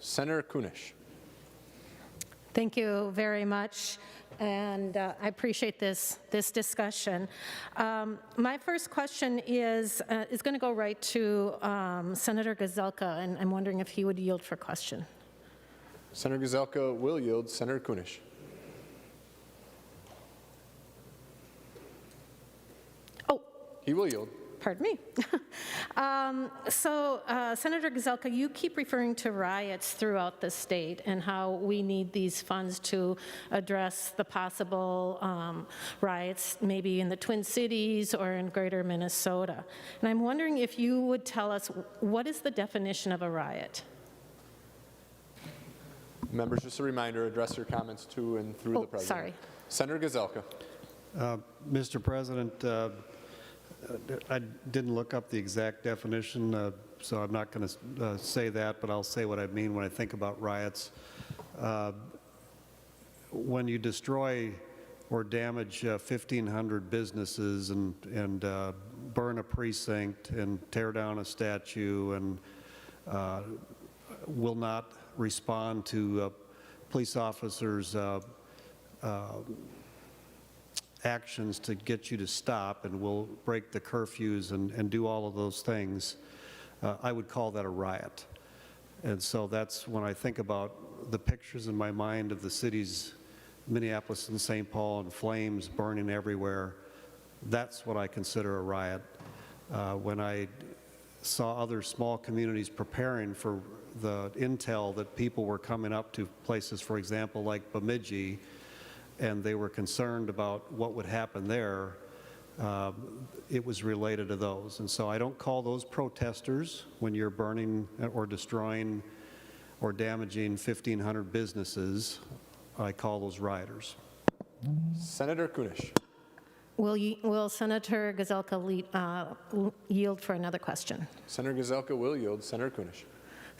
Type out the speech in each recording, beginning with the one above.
Senator Kunesh. Thank you very much, and I appreciate this discussion. My first question is going to go right to Senator Gazelka, and I'm wondering if he would yield for question. Senator Gazelka will yield. Senator Kunesh. Oh. He will yield. Pardon me. Senator Gazelka, you keep referring to riots throughout the state and how we need these funds to address the possible riots maybe in the Twin Cities or in greater Minnesota. And I'm wondering if you would tell us, what is the definition of a riot? Members, just a reminder, address your comments to and through the President. Sorry. Senator Gazelka. Mr. President, I didn't look up the exact definition, so I'm not going to say that, but I'll say what I mean when I think about riots. When you destroy or damage 1,500 businesses and burn a precinct and tear down a statue and will not respond to police officers' actions to get you to stop and will break the curfews and do all of those things, I would call that a riot. And so that's when I think about the pictures in my mind of the cities, Minneapolis and St. Paul, and flames burning everywhere, that's what I consider a riot. When I saw other small communities preparing for the intel that people were coming up to places, for example, like Bemidji, and they were concerned about what would happen there, it was related to those. And so I don't call those protesters when you're burning or destroying or damaging 1,500 businesses. I call those rioters. Senator Kunesh. Will Senator Gazelka yield for another question? Senator Gazelka will yield. Senator Kunesh.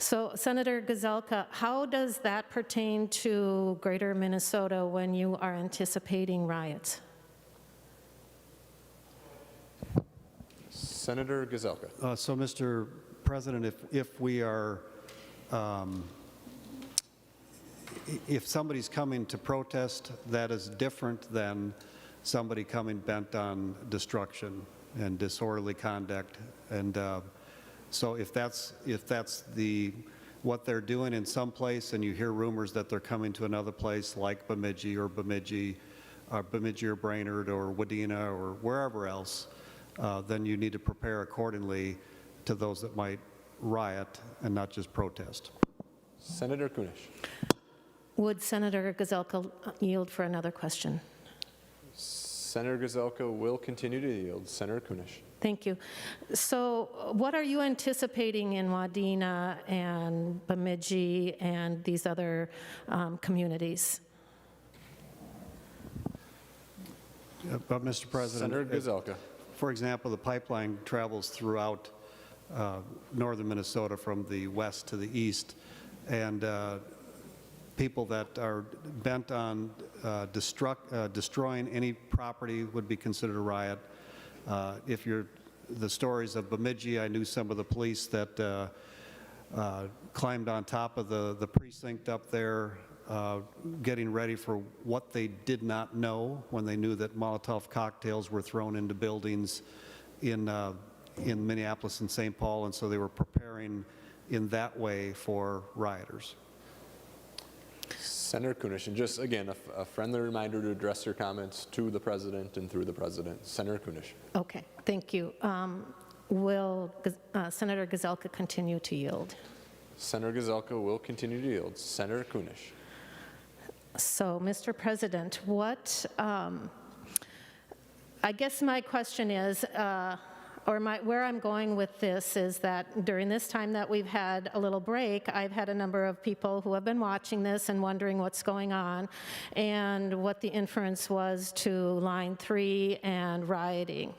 So, Senator Gazelka, how does that pertain to greater Minnesota when you are anticipating riots? Senator Gazelka. So, Mr. President, if we are, if somebody's coming to protest, that is different than somebody coming bent on destruction and disorderly conduct. And so if that's what they're doing in some place, and you hear rumors that they're coming to another place like Bemidji or Brainerd or Wadena or wherever else, then you need to prepare accordingly to those that might riot and not just protest. Senator Kunesh. Would Senator Gazelka yield for another question? Senator Gazelka will continue to yield. Senator Kunesh. Thank you. So what are you anticipating in Wadena and Bemidji and these other communities? But Mr. President, Senator Gazelka. For example, the pipeline travels throughout northern Minnesota from the west to the east, and people that are bent on destroying any property would be considered a riot. If you're the stories of Bemidji, I knew some of the police that climbed on top of the precinct up there, getting ready for what they did not know when they knew that Molotov cocktails were thrown into buildings in Minneapolis and St. Paul, and so they were preparing in that way for rioters. Senator Kunesh, and just again, a friendly reminder to address your comments to the President and through the President. Senator Kunesh. Okay, thank you. Will Senator Gazelka continue to yield? Senator Gazelka will continue to yield. Senator Kunesh. So, Mr. President, what, I guess my question is, where I'm going with this is that during this time that we've had a little break, I've had a number of people who have been watching this and wondering what's going on and what the inference was to Line 3 and rioting.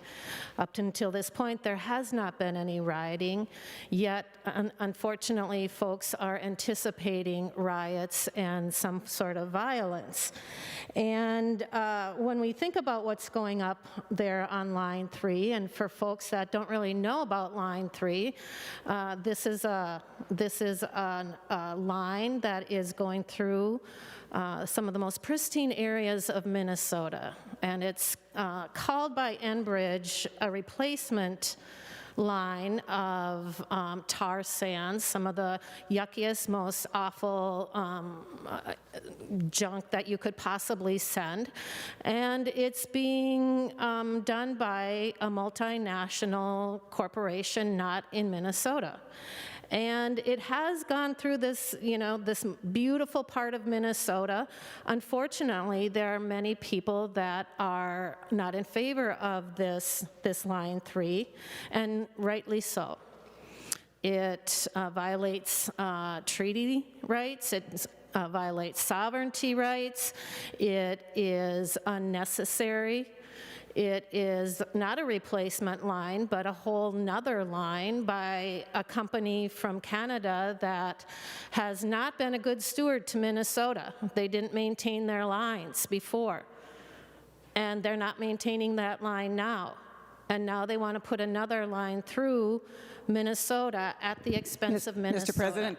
Up until this point, there has not been any rioting, yet unfortunately, folks are anticipating riots and some sort of violence. And when we think about what's going up there on Line 3, and for folks that that don't really know about Line 3, this is a line that is going through some of the most pristine areas of Minnesota, and it's called by Enbridge a replacement line of tar sands, some of the yuckiest, most awful junk that you could possibly send. And it's being done by a multinational corporation not in Minnesota. And it has gone through this, this beautiful part of Minnesota. Unfortunately, there are many people that are not in favor of this Line 3, and rightly so. It violates treaty rights. It violates sovereignty rights. It is unnecessary. It is not a replacement line, but a whole nother line by a company from Canada that has not been a good steward to Minnesota. They didn't maintain their lines before, and they're not maintaining that line now. And now they want to put another line through Minnesota at the expense of Minnesota. Mr. President,